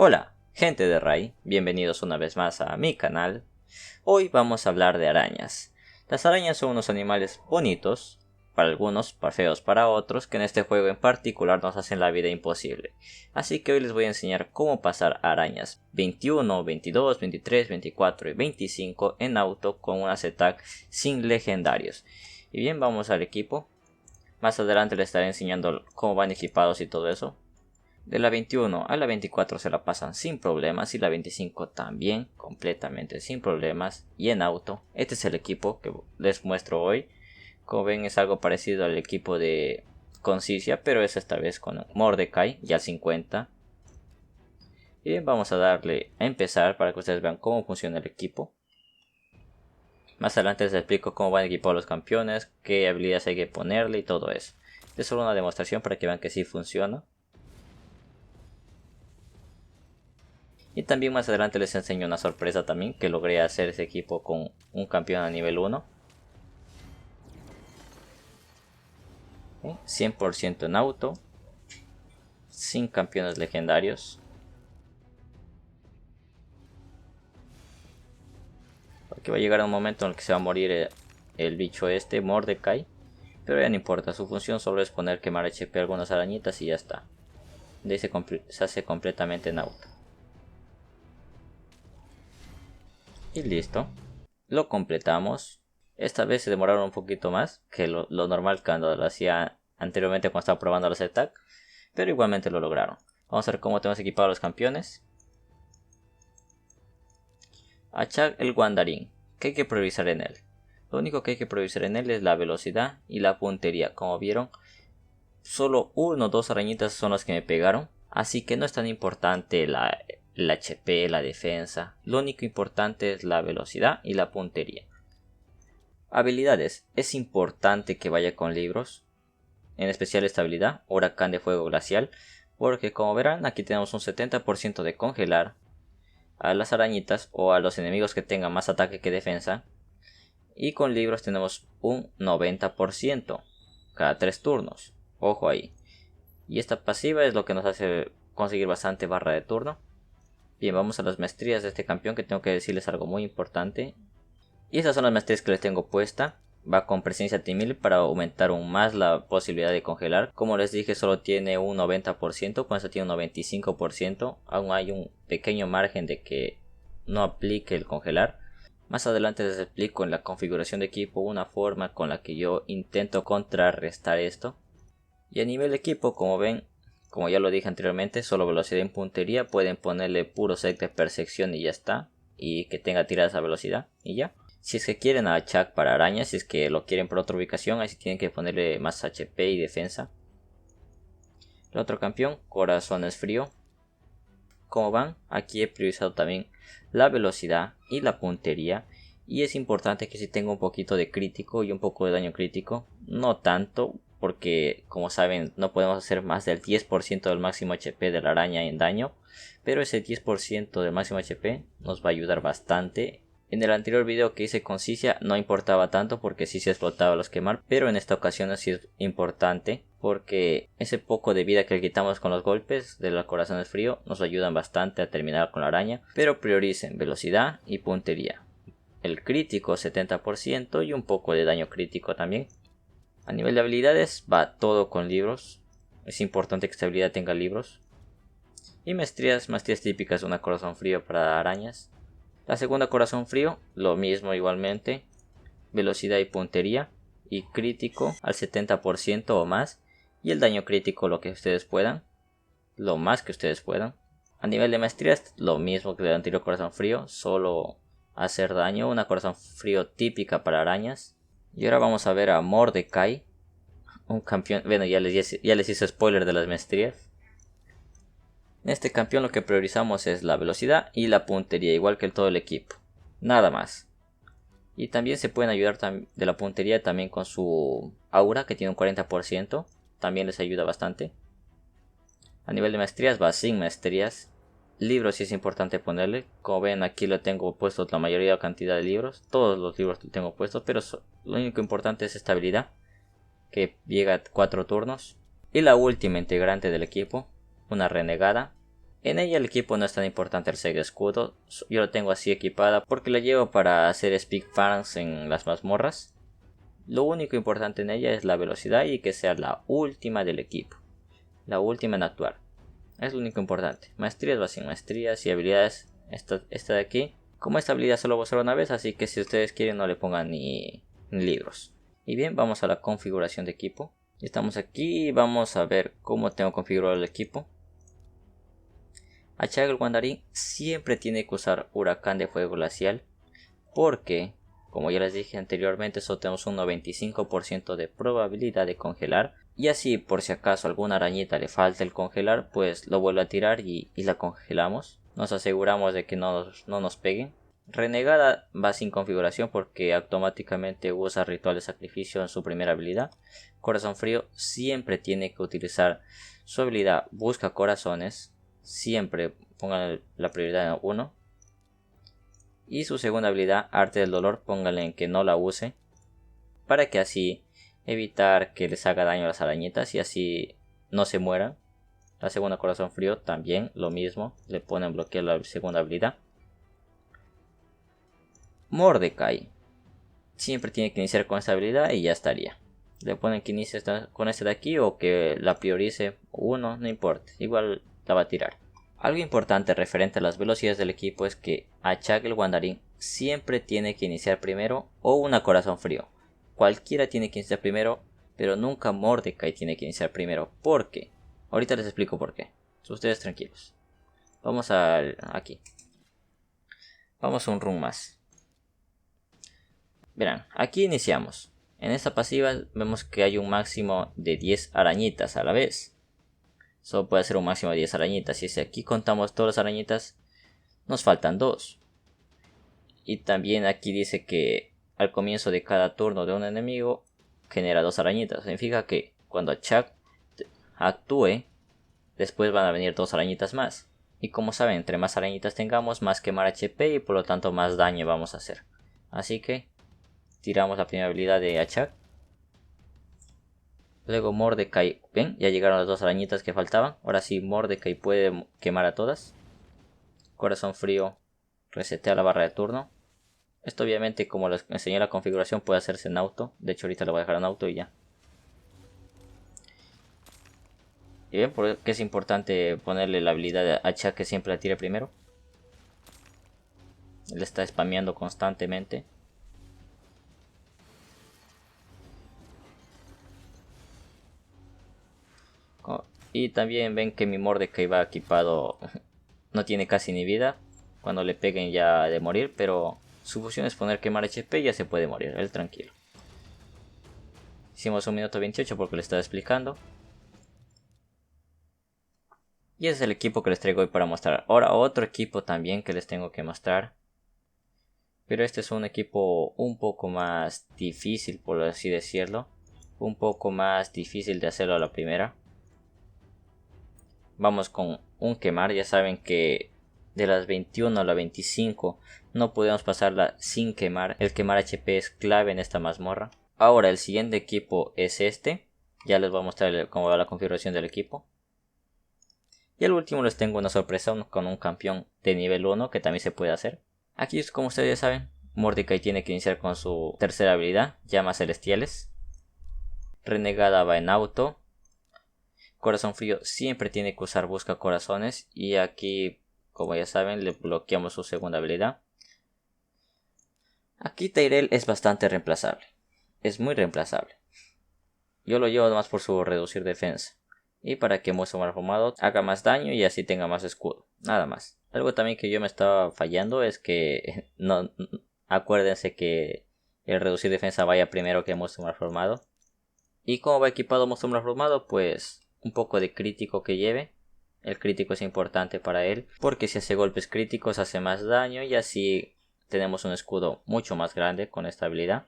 Hola, gente de Rai, bienvenidos una vez más a mi canal. Hoy vamos a hablar de arañas. Las arañas son unos animales bonitos, para algunos, feos para otros, que en este juego en particular nos hacen la vida imposible. Así que hoy les voy a enseñar cómo pasar arañas 21, 22, 23, 24 y 25 en auto con una Z-Tag sin legendarios. Y bien, vamos al equipo. Más adelante les estaré enseñando cómo van equipados y todo eso. De la 21 a la 24 se la pasan sin problemas y la 25 también completamente sin problemas y en auto. Este es el equipo que les muestro hoy. Como ven es algo parecido al equipo de Concisia, pero es esta vez con Mordecai ya 50. Y bien, vamos a darle a empezar para que ustedes vean cómo funciona el equipo. Más adelante les explico cómo van equipados los campeones, qué habilidades hay que ponerle y todo eso. Es solo una demostración para que vean que sí funciona. Y también más adelante les enseño una sorpresa también, que logré hacer ese equipo con un campeón a nivel 1. 100% en auto, sin campeones legendarios. Porque va a llegar un momento en el que se va a morir el bicho este, Mordecai. Pero ya no importa, su función solo es poner quemar HP a algunas arañitas y ya está. De ahí se hace completamente en auto. Y listo. Lo completamos. Esta vez se demoraron un poquito más que lo normal cuando lo hacía anteriormente cuando estaba probando los Z-Tag. Pero igualmente lo lograron. Vamos a ver cómo tenemos equipados los campeones. A Chuck el Wandarin. ¿Qué hay que priorizar en él? Lo único que hay que priorizar en él es la velocidad y la puntería. Como vieron, solo uno o dos arañitas son las que me pegaron. Así que no es tan importante el HP, la defensa. Lo único importante es la velocidad y la puntería. Habilidades. Es importante que vaya con libros. En especial esta habilidad, Huracán de Fuego Glacial. Porque como verán, aquí tenemos un 70% de congelar a las arañitas o a los enemigos que tengan más ataque que defensa. Y con libros tenemos un 90% cada 3 turnos. Ojo ahí. Y esta pasiva es lo que nos hace conseguir bastante barra de turno. Bien, vamos a las maestrías de este campeón, que tengo que decirles algo muy importante. Y estas son las maestrías que les tengo puesta. Va con presencia Timil para aumentar aún más la posibilidad de congelar. Como les dije, solo tiene un 90%, con esta tiene un 95%. Aún hay un pequeño margen de que no aplique el congelar. Más adelante les explico en la configuración de equipo una forma con la que yo intento contrarrestar esto. Y a nivel de equipo, como ven, como ya lo dije anteriormente, solo velocidad en puntería. Pueden ponerle puro set de percepción y ya está. Y que tenga tiradas a velocidad y ya. Si es que quieren a Chuck para arañas, si es que lo quieren por otra ubicación, ahí sí tienen que ponerle más HP y defensa. El otro campeón, Corazones Frío. Como van, aquí he priorizado también la velocidad y la puntería. Y es importante que si tenga un poquito de crítico y un poco de daño crítico. No tanto, porque como saben no podemos hacer más del 10% del máximo HP de la araña en daño. Pero ese 10% del máximo HP nos va a ayudar bastante. En el anterior video que hice con Cisia no importaba tanto porque sí se explotaba los quemar, pero en esta ocasión sí es importante porque ese poco de vida que le quitamos con los golpes de los corazones frío nos ayudan bastante a terminar con la araña. Pero prioricen velocidad y puntería. El crítico 70% y un poco de daño crítico también. A nivel de habilidades va todo con libros. Es importante que esta habilidad tenga libros. Y maestrías típicas, una corazón frío para arañas. La segunda corazón frío, lo mismo igualmente, velocidad y puntería y crítico al 70% o más y el daño crítico lo que ustedes puedan, lo más que ustedes puedan. A nivel de maestrías, lo mismo que el anterior corazón frío, solo hacer daño, una corazón frío típica para arañas. Y ahora vamos a ver a Mordecai, un campeón, bueno ya les hice spoiler de las maestrías. En este campeón lo que priorizamos es la velocidad y la puntería, igual que todo el equipo. Nada más. Y también se pueden ayudar de la puntería también con su aura, que tiene un 40%. También les ayuda bastante. A nivel de maestrías va sin maestrías. Libros sí es importante ponerle. Como ven aquí lo tengo puesto la mayoría de cantidad de libros. Todos los libros los tengo puestos, pero lo único importante es esta habilidad, que llega a 4 turnos. Y la última integrante del equipo, una renegada. En ella el equipo no es tan importante el Sega escudo, yo lo tengo así equipada porque la llevo para hacer speed farms en las mazmorras. Lo único importante en ella es la velocidad y que sea la última del equipo, la última en actuar. Es lo único importante. Maestrías va sin maestrías y habilidades, esta de aquí. Como esta habilidad solo va a usar una vez, así que si ustedes quieren no le pongan ni libros. Y bien, vamos a la configuración de equipo. Estamos aquí y vamos a ver cómo tengo configurado el equipo. Achag el Guandarín siempre tiene que usar Huracán de Fuego Glacial, porque, como ya les dije anteriormente, solo tenemos un 95% de probabilidad de congelar. Y así, por si acaso alguna arañita le falta el congelar, pues lo vuelve a tirar y la congelamos. Nos aseguramos de que no nos peguen. Renegada va sin configuración porque automáticamente usa ritual de sacrificio en su primera habilidad. Corazón frío siempre tiene que utilizar su habilidad busca corazones. Siempre pongan la prioridad en 1. Y su segunda habilidad, arte del dolor, pónganle en que no la use, para que así evitar que les haga daño a las arañitas y así no se mueran. La segunda, corazón frío, también lo mismo, le ponen bloquear la segunda habilidad. Mordecai siempre tiene que iniciar con esta habilidad y ya estaría. Le ponen que inicie con este de aquí o que la priorice 1, no importa, igual la va a tirar. Algo importante referente a las velocidades del equipo es que Achag el Guandarín siempre tiene que iniciar primero o una corazón frío. Cualquiera tiene que iniciar primero, pero nunca Mordecai tiene que iniciar primero. ¿Por qué? Ahorita les explico por qué. Ustedes tranquilos. Vamos aquí. Vamos a un run más. Verán, aquí iniciamos. En esta pasiva vemos que hay un máximo de 10 arañitas a la vez. Solo puede ser un máximo de 10 arañitas. Y si aquí contamos todas las arañitas, nos faltan 2. Y también aquí dice que al comienzo de cada turno de un enemigo genera 2 arañitas. Significa que cuando Achag actúe, después van a venir 2 arañitas más. Y como saben, entre más arañitas tengamos, más quemar HP y por lo tanto más daño vamos a hacer. Así que tiramos la primera habilidad de Achag. Luego Mordecai, ven, ya llegaron las 2 arañitas que faltaban. Ahora sí, Mordecai puede quemar a todas. Corazón frío, resetea la barra de turno. Esto obviamente, como les enseñé la configuración, puede hacerse en auto. De hecho ahorita lo voy a dejar en auto y ya. Y bien, porque es importante ponerle la habilidad de Achag que siempre la tire primero. Él está spameando constantemente. Y también ven que mi Mordecai va equipado, no tiene casi ni vida cuando le peguen ya de morir, pero su función es poner quemar HP y ya se puede morir, él tranquilo. Hicimos un minuto 28 porque le estaba explicando. Y ese es el equipo que les traigo hoy para mostrar. Ahora otro equipo también que les tengo que mostrar. Pero este es un equipo un poco más difícil, por así decirlo. Un poco más difícil de hacerlo a la primera. Vamos con un quemar, ya saben que de las 21 a la 25 no podemos pasarla sin quemar. El quemar HP es clave en esta mazmorra. Ahora el siguiente equipo es este. Ya les voy a mostrar cómo va la configuración del equipo. Y al último les tengo una sorpresa con un campeón de nivel 1 que también se puede hacer. Aquí, como ustedes ya saben, Mordecai tiene que iniciar con su tercera habilidad, llamas celestiales. Renegada va en auto. Corazón frío siempre tiene que usar busca corazones. Y aquí, como ya saben, le bloqueamos su segunda habilidad. Aquí Tyrell es bastante reemplazable. Es muy reemplazable. Yo lo llevo más por su reducir defensa. Y para que Monstruo Malformado haga más daño y así tenga más escudo. Nada más. Algo también que yo me estaba fallando es que no acuérdense que el reducir defensa vaya primero que Monstruo Malformado. Y como va equipado Monstruo Malformado, pues un poco de crítico que lleve. El crítico es importante para él, porque si hace golpes críticos hace más daño y así tenemos un escudo mucho más grande con esta habilidad.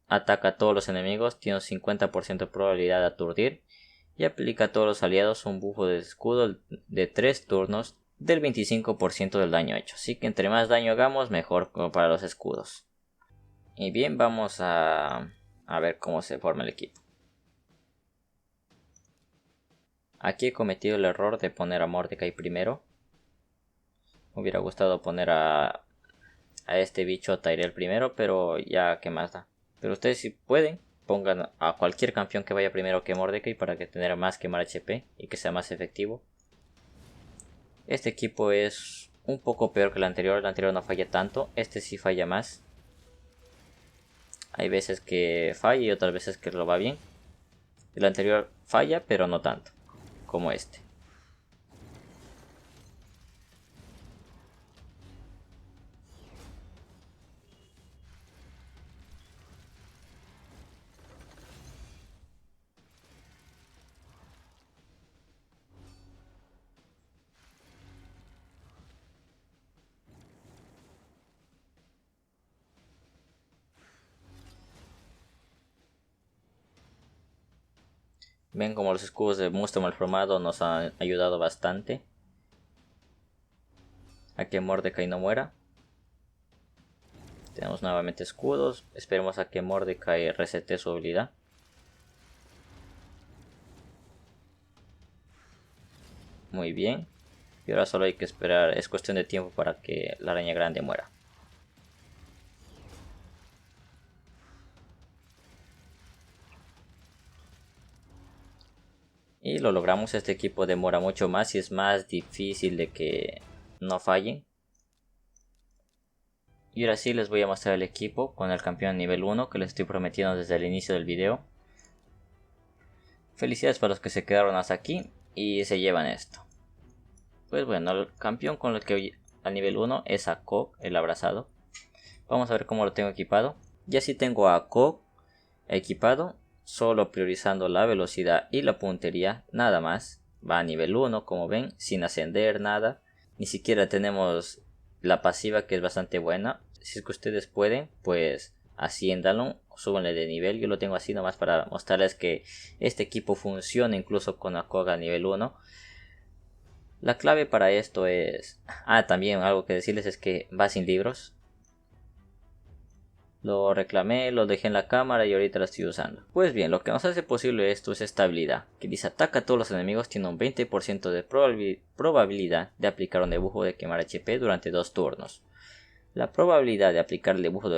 Ataca a todos los enemigos, tiene un 50% de probabilidad de aturdir y aplica a todos los aliados un bufo de escudo de 3 turnos del 25% del daño hecho. Así que entre más daño hagamos, mejor para los escudos. Y bien, vamos a ver cómo se forma el equipo. Aquí he cometido el error de poner a Mordecai primero. Me hubiera gustado poner a este bicho Tyrell primero, pero ya que más da. Pero ustedes si pueden, pongan a cualquier campeón que vaya primero que Mordecai para que tener más quemar HP y que sea más efectivo. Este equipo es un poco peor que el anterior no falla tanto, este sí falla más. Hay veces que falla y otras veces que lo va bien. El anterior falla, pero no tanto como este. Ven como los escudos de Musto Malformado nos han ayudado bastante a que Mordecai no muera. Tenemos nuevamente escudos. Esperemos a que Mordecai resete su habilidad. Muy bien. Y ahora solo hay que esperar. Es cuestión de tiempo para que la araña grande muera. Y lo logramos. Este equipo demora mucho más y es más difícil de que no fallen. Y ahora sí les voy a mostrar el equipo con el campeón nivel 1 que les estoy prometiendo desde el inicio del video. Felicidades para los que se quedaron hasta aquí y se llevan esto. Pues bueno, el campeón con el que voy al nivel 1 es a Kog, el abrazado. Vamos a ver cómo lo tengo equipado. Ya sí tengo a Kog equipado, solo priorizando la velocidad y la puntería, nada más. Va a nivel 1 como ven, sin ascender nada. Ni siquiera tenemos la pasiva que es bastante buena. Si es que ustedes pueden, pues asciéndanlo, súbanle de nivel. Yo lo tengo así nomás para mostrarles que este equipo funciona incluso con a Kog a nivel 1. La clave para esto es... también algo que decirles es que va sin libros. Lo reclamé, lo dejé en la cámara y ahorita lo estoy usando. Pues bien, lo que nos hace posible esto es esta habilidad, que dice ataca a todos los enemigos, tiene un 20% de probabilidad de aplicar un debujo de quemar HP durante 2 turnos. La probabilidad de aplicar el debujo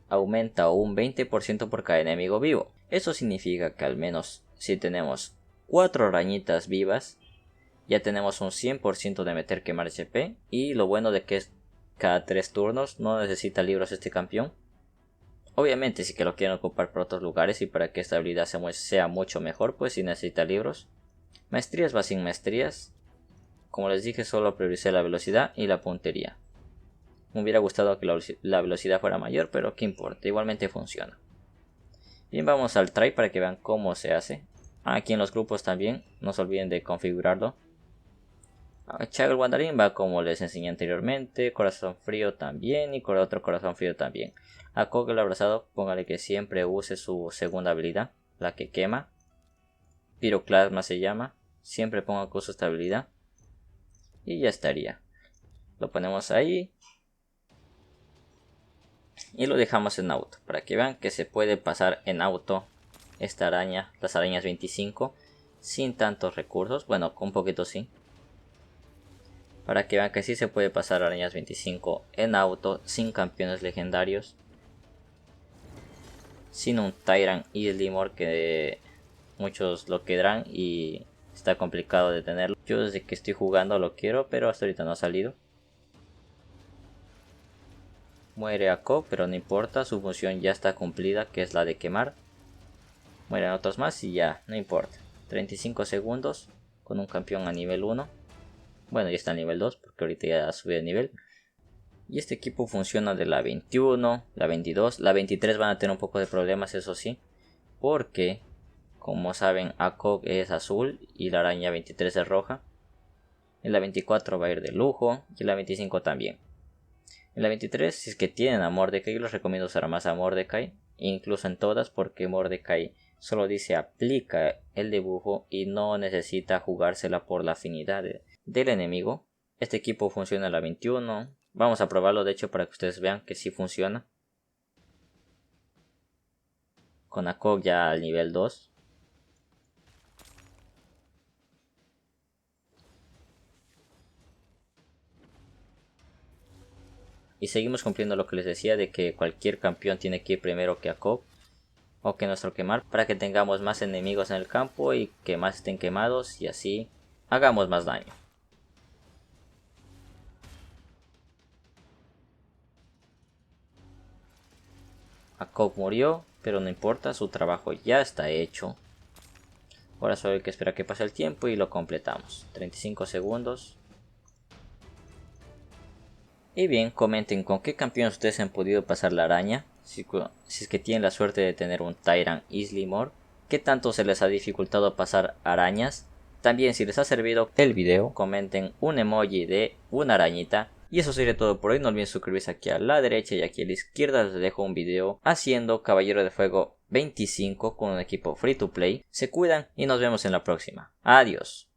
aumenta un 20% por cada enemigo vivo. Eso significa que al menos si tenemos 4 arañitas vivas, ya tenemos un 100% de meter quemar HP. Y lo bueno de que es cada 3 turnos, no necesita libros este campeón. Obviamente si que lo quieren ocupar por otros lugares y para que esta habilidad sea mucho mejor, pues sí necesita libros. Maestrías va sin maestrías. Como les dije, solo prioricé la velocidad y la puntería. Me hubiera gustado que la velocidad fuera mayor, pero qué importa, igualmente funciona. Bien, vamos al try para que vean cómo se hace. Aquí en los grupos también, no se olviden de configurarlo. Chagall Wandarin va como les enseñé anteriormente, Corazón Frío también y con otro Corazón Frío también. A Kog el abrazado, póngale que siempre use su segunda habilidad, la que quema. Piroclasma se llama, siempre ponga que use esta habilidad. Y ya estaría. Lo ponemos ahí. Y lo dejamos en auto, para que vean que se puede pasar en auto esta araña, las arañas 25, sin tantos recursos, bueno, con un poquito sí. Para que vean que sí se puede pasar arañas 25 en auto, sin campeones legendarios. Sin un Tyrant y Slimor que muchos lo quedarán y está complicado de tenerlo. Yo desde que estoy jugando lo quiero, pero hasta ahorita no ha salido. Muere Ako, pero no importa, su función ya está cumplida, que es la de quemar. Mueren otros más y ya, no importa. 35 segundos con un campeón a nivel 1. Bueno, ya está a nivel 2 porque ahorita ya subí de nivel. Y este equipo funciona de la 21, la 22, la 23 van a tener un poco de problemas, eso sí. Porque, como saben, Akog es azul y la araña 23 es roja. En la 24 va a ir de lujo y en la 25 también. En la 23, si es que tienen a Mordecai, yo les recomiendo usar más a Mordecai. Incluso en todas, porque Mordecai solo dice aplica el dibujo y no necesita jugársela por la afinidad del enemigo. Este equipo funciona en la 21. Vamos a probarlo de hecho para que ustedes vean que sí funciona. Con Akog ya al nivel 2. Y seguimos cumpliendo lo que les decía de que cualquier campeón tiene que ir primero que Jacob o que nuestro quemar para que tengamos más enemigos en el campo y que más estén quemados y así hagamos más daño. Jacob murió, pero no importa, su trabajo ya está hecho. Ahora solo hay que esperar que pase el tiempo y lo completamos. 35 segundos. Y bien, comenten con qué campeón ustedes han podido pasar la araña. Si es que tienen la suerte de tener un Tyrant Islimore. ¿Qué tanto se les ha dificultado pasar arañas? También si les ha servido el video, comenten un emoji de una arañita. Y eso sería todo por hoy. No olviden suscribirse aquí a la derecha y aquí a la izquierda. Les dejo un video haciendo Caballero de Fuego 25 con un equipo free to play. Se cuidan y nos vemos en la próxima. Adiós.